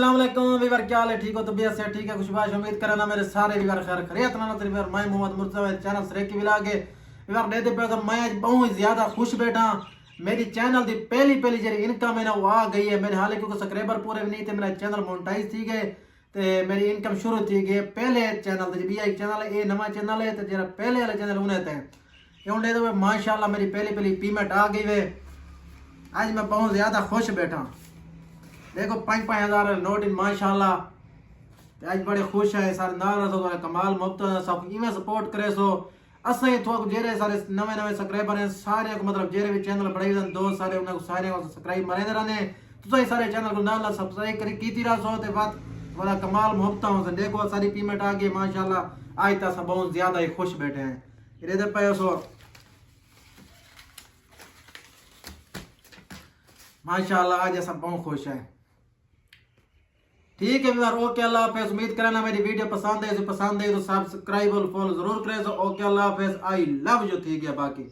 अस्सलाम वालेकुम वीवर, क्या हाल है? ठीक हो? तबीयत से ठीक है? खुशबाश उम्मीद करना मेरे सारे वीवर खैर खैरियत ना नजर वीवर। मैं मोहम्मद मुर्तजा चैनल से की विला के वीवर देते पे तो मैं आज बहुत ज्यादा खुश बैठा। मेरी चैनल दी पहली पहली जी इनकम है ना वो आ गई है मेरे, हाल क्योंकि सब्सक्राइबर पूरे भी नहीं थे, मेरा चैनल मोनेटाइज थी गए तो मेरी इनकम शुरू थी गई। पहले चैनल थे भी एक चैनल है, ये नवा चैनल है तो जरा पहले वाले चैनल उन्हें थे ये तो माशाल्लाह मेरी पहली पहली पेमेंट आ गई वे। आज मैं बहुत ज्यादा खुश बैठा। देखो 5,000 नोट इन माशाल्लाह। आज बड़े खुश है सारे नाल रसो तो कमाल मुफ्त सब इवें सपोर्ट करे सो असें थोक जेरे सारे नवे नवे सब्सक्राइबर हैं सारे को, मतलब जेरे भी चैनल बढ़ाई दन दोस्त सारे उन्हें सारे को सब्सक्राइब मारे दे रहने तो सारे चैनल को नाल सब्सक्राइब करी कीती रसो ते बात बड़ा कमाल मुफ्त हो। देखो सारी पेमेंट आ गई माशाल्लाह। आज तक सब बहुत ज्यादा ही खुश बैठे हैं। ये दे पे सो माशाल्लाह आज सब बहुत खुश है। ठीक है यार, ओके अल्लाह हाफिज। उम्मीद करना मेरी वीडियो पसंद है तो सब्सक्राइब और फॉलो जरूर करें। Okay Allah Hafiz, I love you. ठीक है बाकी